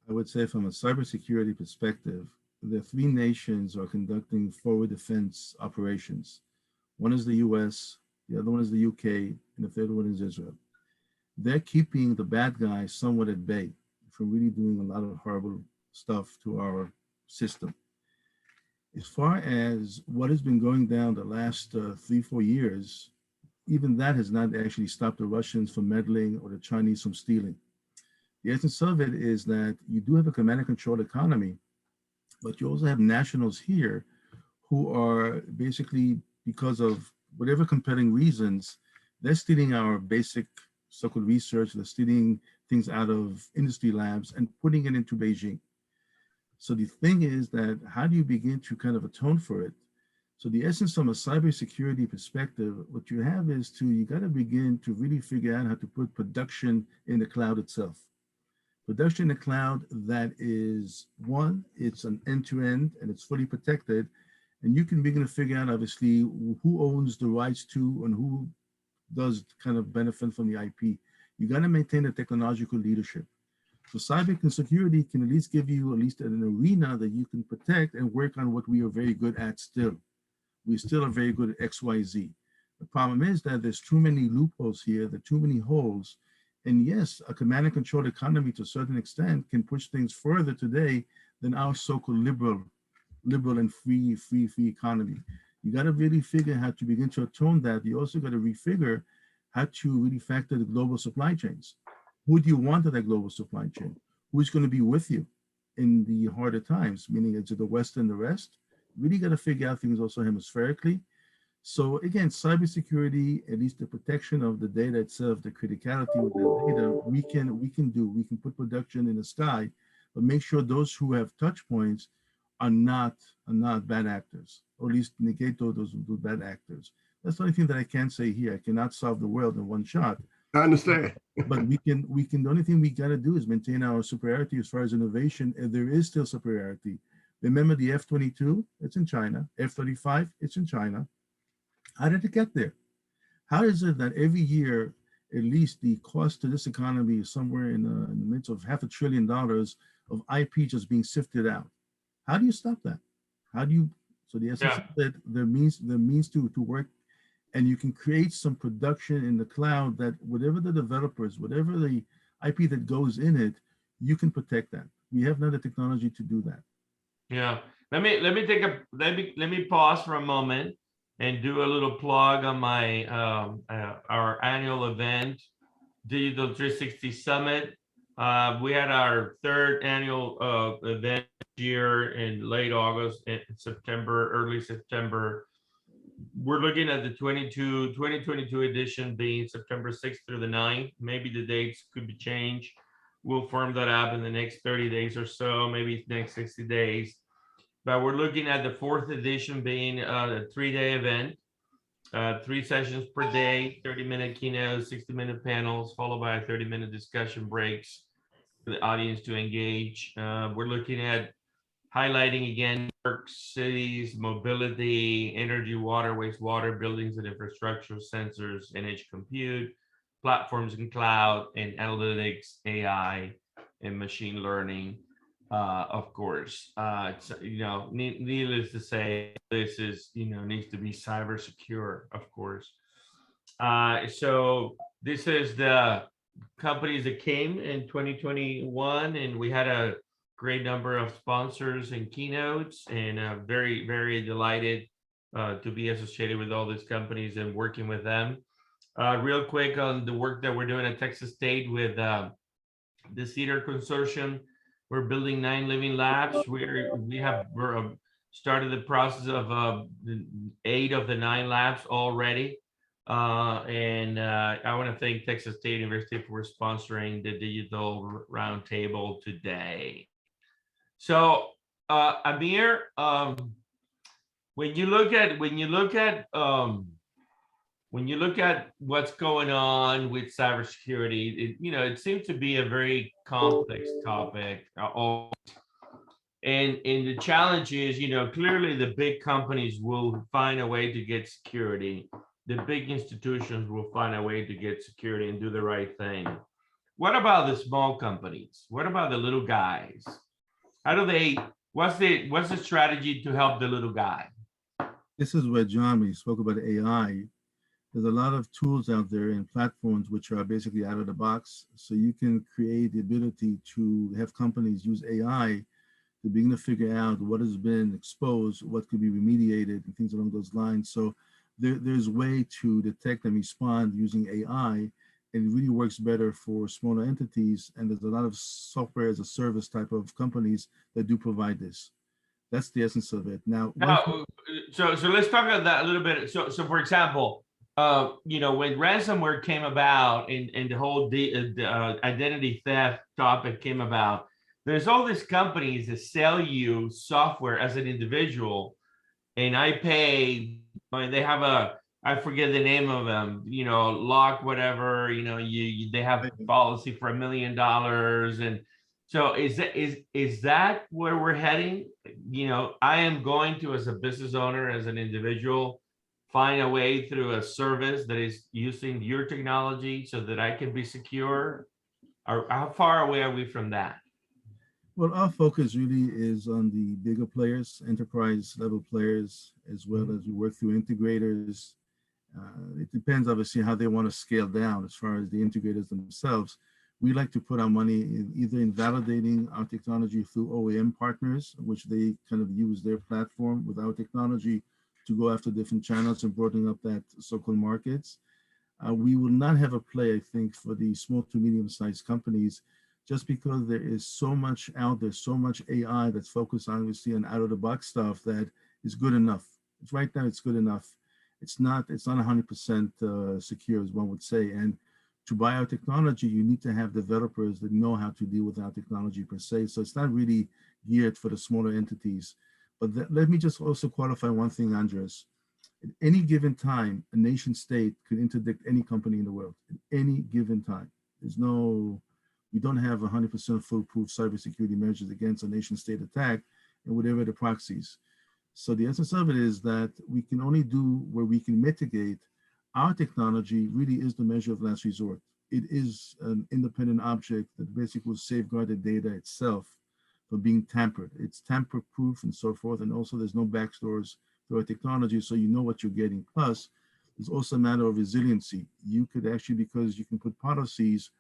I would say from a cybersecurity perspective, the three nations are conducting forward defense operations. One is the US, the other one is the UK, and the third one is Israel. They're keeping the bad guys somewhat at bay from really doing a lot of horrible stuff to our system. As far as what has been going down the last 3-4 years, even that has not actually stopped the Russians from meddling or the Chinese from stealing. The essence of it is that you do have a command and control economy, but you also have nationals here who are basically, because of whatever compelling reasons, they're stealing our basic so-called research, they're stealing things out of industry labs and putting it into Beijing. So the thing is that how do you begin to kind of atone for it? So the essence from a cybersecurity perspective, what you have is you got to begin to really figure out how to put production in the cloud itself. Production in the cloud that is, one, it's an end-to-end and it's fully protected. And you can begin to figure out, obviously, who owns the rights to and who does kind of benefit from the IP. You got to maintain the technological leadership. So cybersecurity can at least give you at least an arena that you can protect and work on what we are very good at still. We still are very good at XYZ. The problem is that there's too many loopholes here, there are too many holes. And yes, a command and control economy to a certain extent can push things further today than our so-called liberal and free economy. You got to really figure how to begin to atone that. You also got to refigure how to really factor the global supply chains. Who do you want in that global supply chain? Who's going to be with you in the harder times, meaning it's the West and the rest? Really got to figure out things also hemispherically. So again, cybersecurity, at least the protection of the data itself, the criticality of the data, we can put production in the sky, but make sure those who have touch points are not bad actors, or at least negate those bad actors. That's the only thing that I can say here. I cannot solve the world in one shot. I understand. But we can, the only thing we got to do is maintain our superiority as far as innovation, and there is still superiority. Remember the F-22, it's in China. F-35, it's in China. How did it get there? How is it that every year, at least the cost to this economy is somewhere in the midst of $500 billion of IP just being sifted out? How do you stop that? How do you, so the essence of that, the means to work, and you can create some production in the cloud that whatever the developers, whatever the IP that goes in it, you can protect that. We have not the technology to do that. Yeah, let me pause for a moment and do a little plug on my our annual event, Digital 360 Summit. We had our third annual event here in late August and September, early September. we're looking at the 2022 edition being September 6th through the 9th. Maybe the dates could be changed. We'll firm that up in the next 30 days or so, maybe next 60 days. But we're looking at the 4th edition being a 3-day event, 3 sessions per day, 30-minute keynotes, 60-minute panels, followed by 30-minute discussion breaks for the audience to engage. We're looking at highlighting again work, cities, mobility, energy, water, wastewater, buildings and infrastructure, sensors, and edge compute, platforms and cloud, and analytics, AI, and machine learning. Of course, needless to say, this is, needs to be cyber secure, of course. So this is the companies that came in 2021, and we had a great number of sponsors and keynotes, and very, very delighted to be associated with all these companies and working with them. Real quick on the work that we're doing at Texas State with the CIEDAR Consortium. We're building 9 living labs. We're started the process of 8 of the 9 labs already. And I want to thank Texas State University for sponsoring the Digital Roundtable today. So, Amir, when you look at what's going on with cybersecurity, it seems to be a very complex topic. And the challenge is, clearly the big companies will find a way to get security. The big institutions will find a way to get security and do the right thing. What about the small companies? What about the little guys? How do they, what's the strategy to help the little guy? This is where, John, when you spoke about AI, there's a lot of tools out there and platforms which are basically out of the box. So you can create the ability to have companies use AI to begin to figure out what has been exposed, what could be remediated, and things along those lines. So there's a way to detect and respond using AI, and it really works better for smaller entities. And there's a lot of software as a service type of companies that do provide this. That's the essence of it. Now, so let's talk about that a little bit. So for example, when ransomware came about and the whole identity theft topic came about, there's all these companies that sell you software as an individual, and I pay. They have I forget the name of them, lock whatever, they have a policy for $1 million. And so is that where we're heading? I am going to, as a business owner, as an individual, find a way through a service that is using your technology so that I can be secure? Or how far away are we from that? Well, our focus really is on the bigger players, enterprise level players, as well as we work through integrators. It depends, obviously, how they want to scale down as far as the integrators themselves. We like to put our money in either in validating our technology through OEM partners, which they kind of use their platform with our technology to go after different channels and broadening up that so-called markets. We will not have a play, I think, for the small to medium-sized companies, just because there is so much out there, so much AI that's focused obviously on out-of-the-box stuff that is good enough. Right now, it's good enough. It's not 100% secure, as one would say. And to buy our technology, you need to have developers that know how to deal with our technology per se. So it's not really geared for the smaller entities. But let me just also qualify one thing, Andres. At any given time, a nation state could interdict any company in the world at any given time. We don't have 100% foolproof cybersecurity measures against a nation state attack and whatever the proxies. So the essence of it is that we can only do where we can mitigate. Our technology really is the measure of last resort. It is an independent object that basically will safeguard the data itself from being tampered. It's tamper-proof and so forth. And also there's no backdoors to our technology, so you know what you're getting. Plus, there's also a matter of resiliency. You could actually, because you can put policies,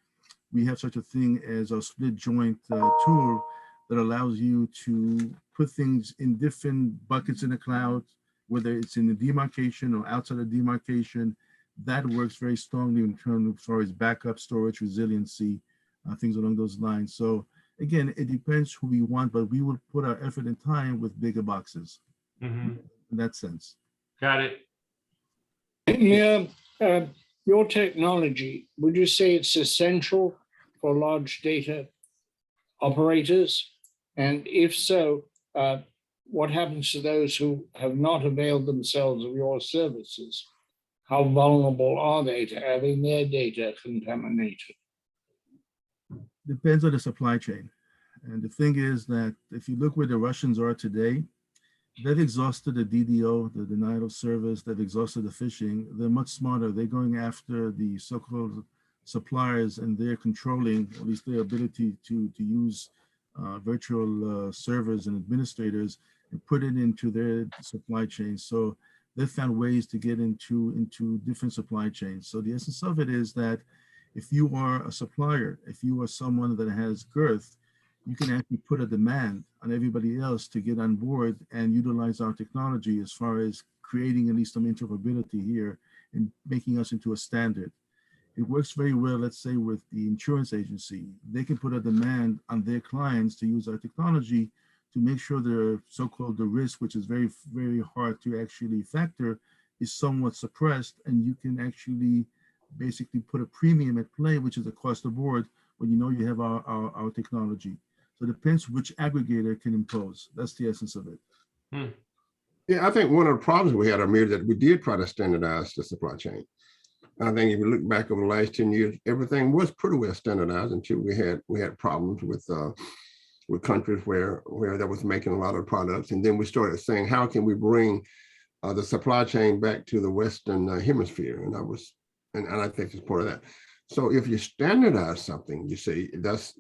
we have such a thing as a split joint tool that allows you to put things in different buckets in the cloud, whether it's in the demarcation or outside of demarcation. That works very strongly in terms of as far as backup storage, resiliency, things along those lines. So again, it depends who we want, but we will put our effort and time with bigger boxes in that sense. Got it. Amir, your technology, would you say it's essential for large data operators? And if so, what happens to those who have not availed themselves of your services? How vulnerable are they to having their data contaminated? Depends on the supply chain. And the thing is that if you look where the Russians are today, they've exhausted the DDO, the denial of service, they've exhausted the phishing. They're much smarter. They're going after the so-called suppliers, and they're controlling, at least their ability to use virtual servers and administrators and put it into their supply chain. So they found ways to get into different supply chains. So the essence of it is that if you are a supplier, if you are someone that has girth, you can actually put a demand on everybody else to get on board and utilize our technology as far as creating at least some interoperability here and making us into a standard. It works very well, let's say, with the insurance agency. They can put a demand on their clients to use our technology to make sure their so-called the risk, which is very, very hard to actually factor, is somewhat suppressed, and you can actually basically put a premium at play, which is across the board when you know you have our technology. So it depends which aggregator can impose. That's the essence of it. Yeah, I think one of the problems we had, Amir, that we did try to standardize the supply chain. I think if you look back over the last 10 years, everything was pretty well standardized until we had problems with countries where that was making a lot of products. And then we started saying, how can we bring the supply chain back to the Western hemisphere? And I think it's part of that. So if you standardize something, you see, that's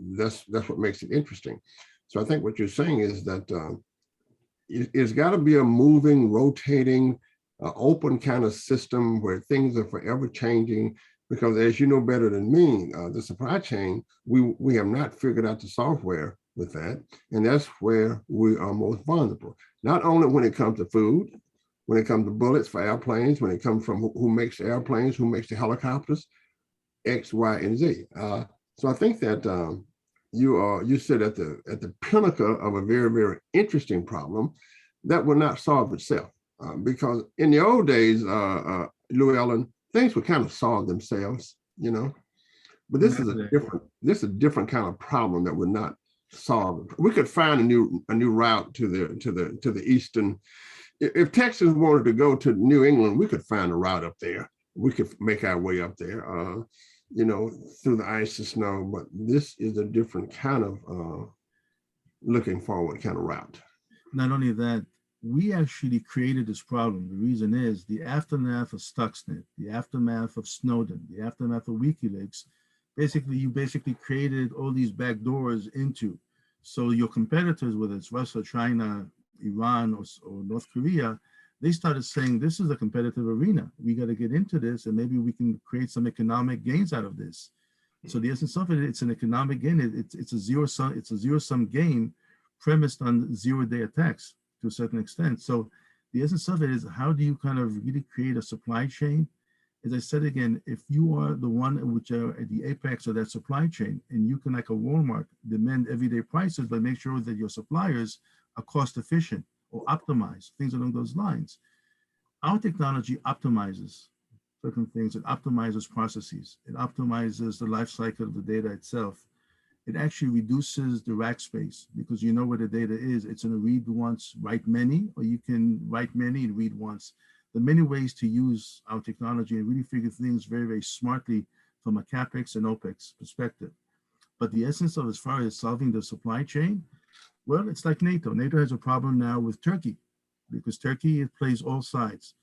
what makes it interesting. So I think what you're saying is that it's got to be a moving, rotating, open kind of system where things are forever changing. Because as you know better than me, the supply chain, we have not figured out the software with that, and that's where we are most vulnerable. Not only when it comes to food, when it comes to bullets for airplanes, when it comes from who makes the airplanes, who makes the helicopters, X, Y, and Z. So I think that you sit at the pinnacle of a very, very interesting problem that will not solve itself. Because in the old days, Llewelyn, things would kind of solve themselves, you know. But this is a different kind of problem that would not solve it. We could find a new route to the eastern. If Texas wanted to go to New England, we could find a route up there. We could make our way up there, you know, through the ice and snow. But this is a different kind of looking forward kind of route. Not only that, we actually created this problem. The reason is the aftermath of Stuxnet, the aftermath of Snowden, the aftermath of WikiLeaks. You created all these backdoors into. So your competitors, whether it's Russia, China, Iran, or North Korea, they started saying, this is a competitive arena. We got to get into this, and maybe we can create some economic gains out of this. So the essence of it, it's an economic gain. It's a zero-sum game premised on zero-day attacks to a certain extent. So the essence of it is, how do you kind of really create a supply chain? As I said again, if you are the one which are at the apex of that supply chain, and you can, like a Walmart, demand everyday prices, but make sure that your suppliers are cost efficient or optimize, things along those lines. Our technology optimizes certain things. It optimizes processes. It optimizes the life cycle of the data itself. It actually reduces the rack space, because you know where the data is. It's in a read once, write many, or you can write many and read once. There are many ways to use our technology and really figure things very, very smartly from a CapEx and OpEx perspective. But the essence of, as far as solving the supply chain, well, it's like NATO. NATO has a problem now with Turkey, because Turkey plays all sides.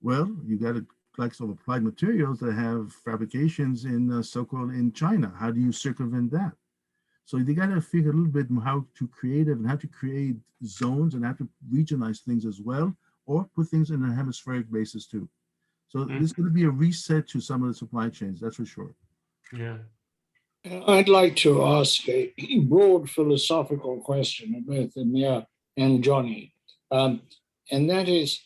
Well, you got to like some applied materials that have fabrications in so-called in China. How do you circumvent that? So they got to figure a little bit how to create zones and how to regionalize things as well, or put things in a hemispheric basis too. So there's going to be a reset to some of the supply chains, that's for sure. Yeah. I'd like to ask a broad philosophical question of both Amir and Johnny. And that is,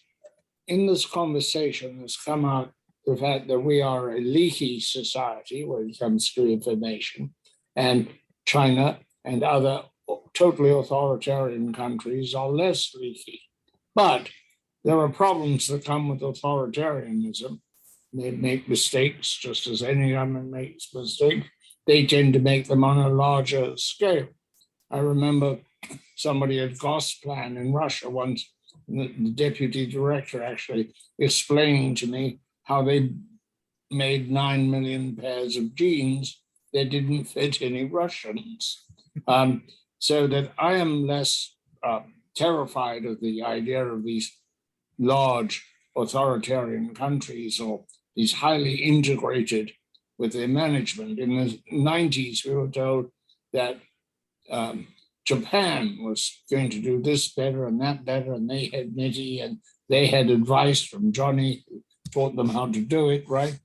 in this conversation has come out the fact that we are a leaky society when it comes to information, and China and other totally authoritarian countries are less leaky. But there are problems that come with authoritarianism, They make mistakes just as any government makes mistakes. They tend to make them on a larger scale. I remember somebody at Gosplan in Russia once, the deputy director actually explaining to me how they made 9 million pairs of jeans that didn't fit any Russians. So that I am less terrified of the idea of these large authoritarian countries or these highly integrated with their management. In the 90s, we were told that Japan was going to do this better and that better, and they had Nitty and they had advice from Johnny, who taught them how to do it, right?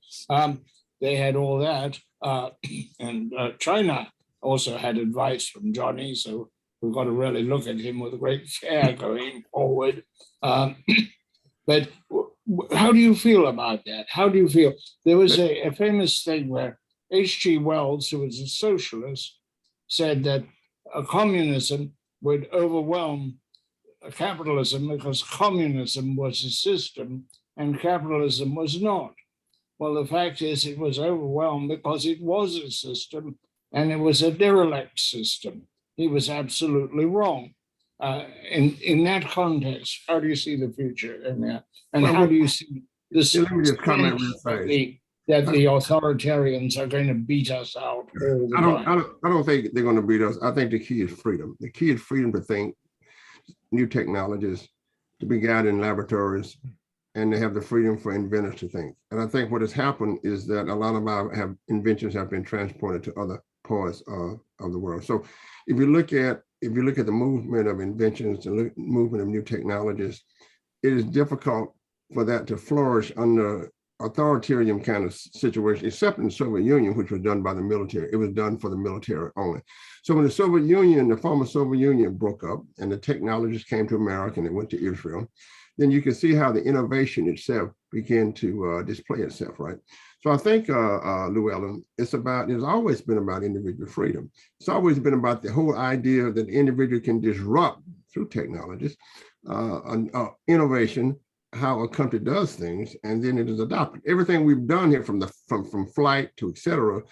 They had all that. And China also had advice from Johnny, so we've got to really look at him with great care going forward. But how do you feel about that? How do you feel? There was a famous thing where H.G. Wells, who was a socialist, said that communism would overwhelm capitalism because communism was a system and capitalism was not. Well, the fact is it was overwhelmed because it was a system and it was a derelict system. He was absolutely wrong. In that context, how do you see the future in that? And how do you see this? Let me just comment real fast. That the authoritarians are going to beat us out all the time? I don't think they're going to beat us. I think the key is freedom. The key is freedom to think, new technologies, to be guided in laboratories, and they have the freedom for inventors to think. And I think what has happened is that a lot of our inventions have been transported to other parts of the world. So if you look at the movement of inventions, the movement of new technologies, it is difficult for that to flourish under authoritarian kind of situation, except in the Soviet Union, which was done by the military. It was done for the military only. So when the Soviet Union, the former Soviet Union broke up and the technologies came to America and it went to Israel, then you can see how the innovation itself began to display itself, right? So I think, Llewelyn, it's always been about individual freedom. It's always been about the whole idea that the individual can disrupt through technologies, innovation, how a country does things, and then it is adopted. Everything we've done here from flight to et cetera,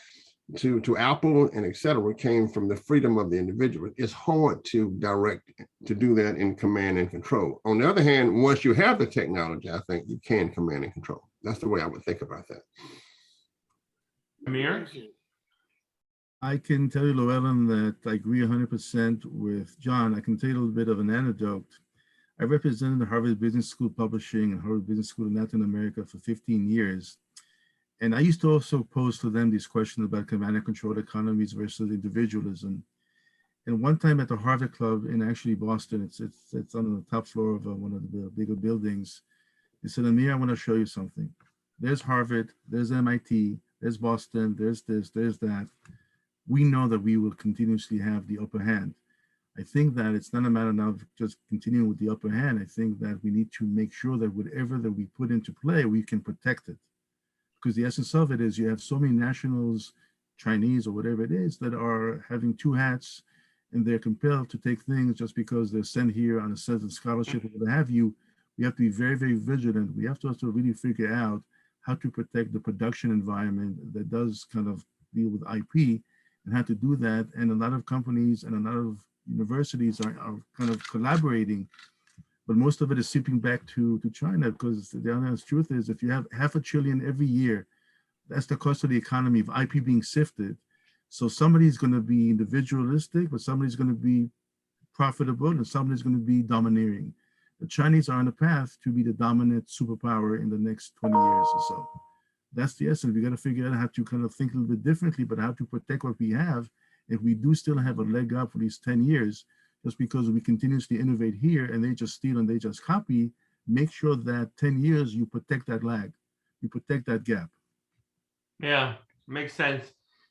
to Apple and et cetera, came from the freedom of the individual. It's hard to do that in command and control. On the other hand, once you have the technology, I think you can command and control. That's the way I would think about that. Amir? I can tell you, Llewelyn, that I agree 100% with John. I can tell you a little bit of an anecdote. I represented the Harvard Business School Publishing and Harvard Business School in Latin America for 15 years. And I used to also pose to them these questions about command and control economies versus individualism. And one time at the Harvard Club in actually Boston, it's on the top floor of one of the bigger buildings. They said, Amir, I want to show you something. There's Harvard, there's MIT, there's Boston, there's this, there's that. We know that we will continuously have the upper hand. I think that it's not a matter now of just continuing with the upper hand. I think that we need to make sure that whatever that we put into play, we can protect it. Because the essence of it is you have so many nationals, Chinese or whatever it is, that are having two hats and they're compelled to take things just because they're sent here on a certain scholarship or what have you. We have to be very, very vigilant. We have to also really figure out how to protect the production environment that does kind of deal with IP and how to do that. And a lot of companies and a lot of universities are kind of collaborating, but most of it is seeping back to China, because the honest truth is if you have $500 billion every year, that's the cost of the economy of IP being sifted. So somebody's going to be individualistic, but somebody's going to be profitable and somebody's going to be domineering. The Chinese are on a path to be the dominant superpower in the next 20 years or so. That's the essence. We got to figure out how to kind of think a little bit differently, but how to protect what we have. If we do still have a leg up for these 10 years, just because we continuously innovate here and they just steal and they just copy, make sure that 10 years you protect that lag, you protect that gap. Yeah, makes sense.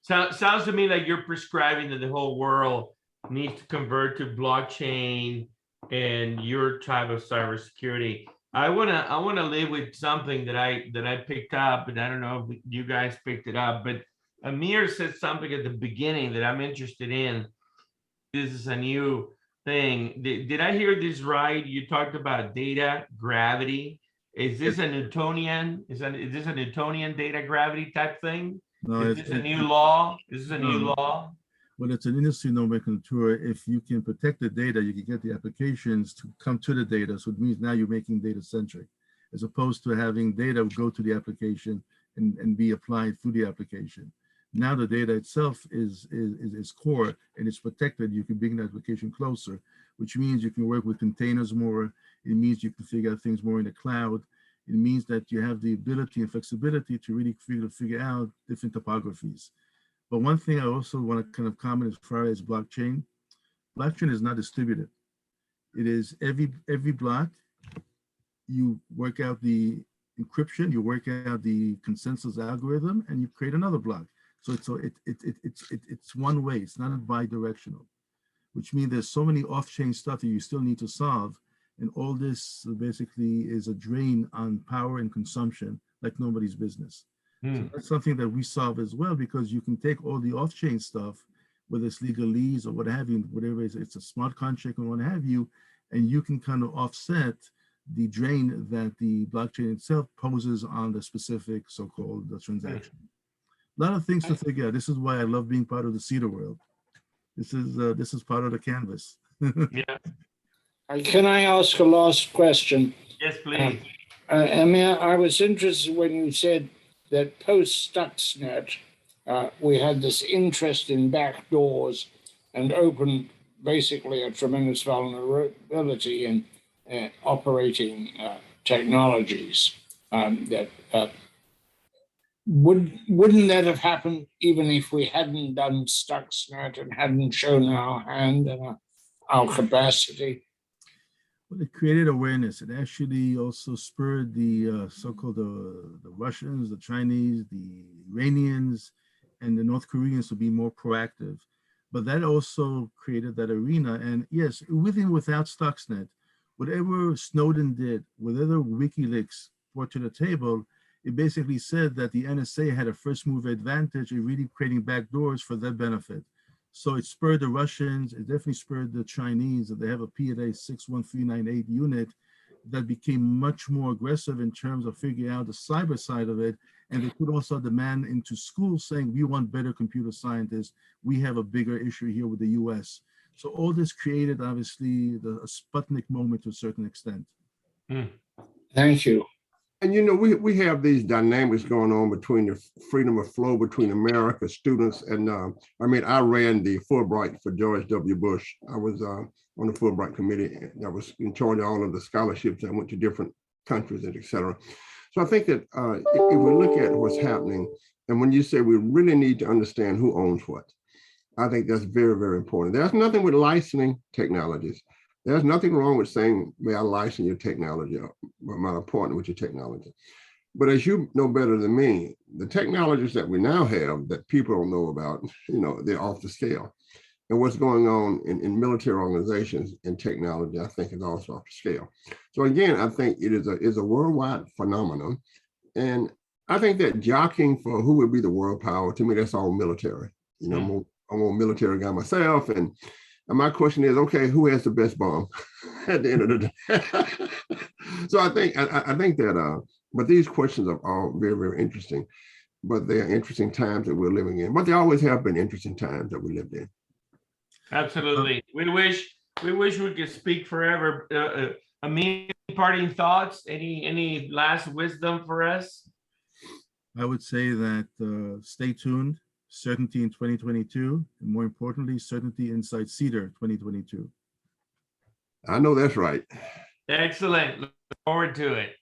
Sounds to me like you're prescribing that the whole world needs to convert to blockchain and your type of cybersecurity. I wanna live with something that I picked up, and I don't know if you guys picked it up, but Amir said something at the beginning that I'm interested in. This is a new thing. Did I hear this right? You talked about data, gravity, Is this a Newtonian? Is this a Newtonian data gravity type thing? No, Is this a new law? Is this a new No. law? Well, it's an industry nomenclature. If you can protect the data, you can get the applications to come to the data. So it means now you're making data centric, as opposed to having data go to the application and be applied through the application. Now the data itself is core and it's protected. You can bring the application closer, which means you can work with containers more. It means you can figure out things more in the cloud. It means that you have the ability and flexibility to really figure out different topographies. But one thing I also want to kind of comment as far as blockchain is not distributed. It is every block, you work out the encryption, you work out the consensus algorithm, and you create another block. So it's one way. It's not bi-directional, which means there's so many off-chain stuff that you still need to solve, and all this basically is a drain on power and consumption like nobody's business. So that's something that we solve as well, because you can take all the off-chain stuff, whether it's legalese or what have you, whatever it's a smart contract or what have you, and you can kind of offset the drain that the blockchain itself poses on the specific so-called transaction. A lot of things to figure out. This is why I love being part of the CIEDAR world. This is part of the canvas. Yeah. Can I ask a last question? Yes, please. Amir, I was interested when you said that post-Stuxnet, we had this interest in backdoors and opened basically a tremendous vulnerability in operating technologies. Wouldn't that have happened even if we hadn't done Stuxnet and hadn't shown our hand and our capacity? Well, it created awareness. It actually also spurred the so-called the Russians, the Chinese, the Iranians, and the North Koreans to be more proactive. But that also created that arena. And yes, with and without Stuxnet, whatever Snowden did, whatever WikiLeaks brought to the table, it basically said that the NSA had a first mover advantage in really creating backdoors for their benefit. So it spurred the Russians, it definitely spurred the Chinese, that they have a PLA 61398 unit that became much more aggressive in terms of figuring out the cyber side of it. And they put also demand into schools saying, we want better computer scientists. We have a bigger issue here with the US. So all this created, obviously, a Sputnik moment to a certain extent. Thank you. And you know, we have these dynamics going on between the freedom of flow between America students and I ran the Fulbright for George W. Bush. I was on the Fulbright committee. I was in charge of all of the scholarships. I went to different countries and et cetera. So I think that if we look at what's happening, and when you say we really need to understand who owns what, I think that's very, very important. There's nothing with licensing technologies. There's nothing wrong with saying, may I license your technology or am I a partner with your technology? But as you know better than me, the technologies that we now have that people don't know about, you know, they're off the scale. And what's going on in military organizations in technology, I think is also off the scale. So again, I think it is a worldwide phenomenon. And I think that jockeying for who would be the world power, to me, that's all military. You know, I'm a military guy myself, and my question is, okay, who has the best bomb at the end of the day? So I think that, but these questions are all very, very interesting, but they are interesting times that we're living in, but they always have been interesting times that we lived in. Absolutely. We wish we could speak forever. Amir, parting thoughts, any last wisdom for us? I would say that stay tuned. Certainty in 2022, and more importantly, certainty inside CIEDAR 2022. I know that's right. Excellent. Look forward to it.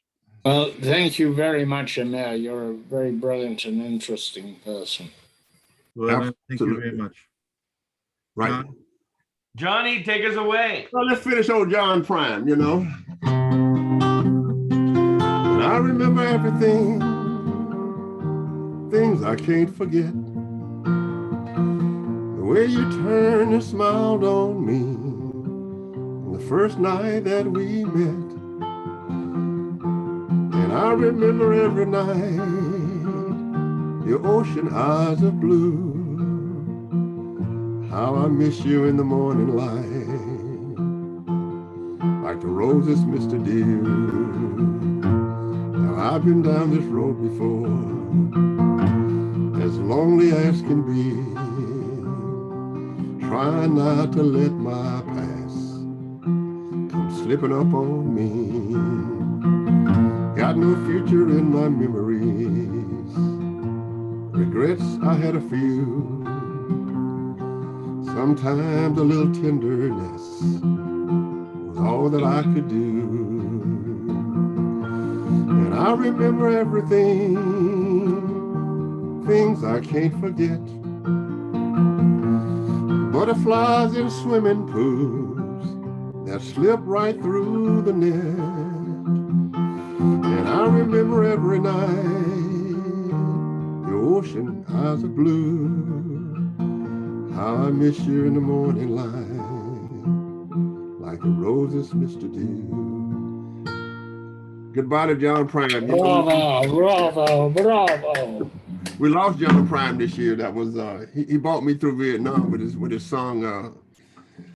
Well, thank you very much, Amir. You're a very brilliant and interesting person. Well, thank you very much. Right. Johnny, take us away. Well, let's finish old John Prime, you know. And I remember everything, things I can't forget. The way you turned and smiled on me the first night that we met. And I remember every night your ocean eyes of blue. How I miss you in the morning light, like the roses, Mr. Dew. I've been down this road before, as lonely as can be. Try not to let my past come slipping up on me. Got no future in my memories. Regrets, I had a few. Sometimes a little tenderness was all that I could do. And I remember everything, things I can't forget. Butterflies in swimming pools that slip right through the net. And I remember every night, the ocean eyes are blue. How I miss you in the morning light, like the roses miss the dew. Goodbye to John Prime. You know, Bravo. we lost John Prime this year. That was he brought me through Vietnam with his song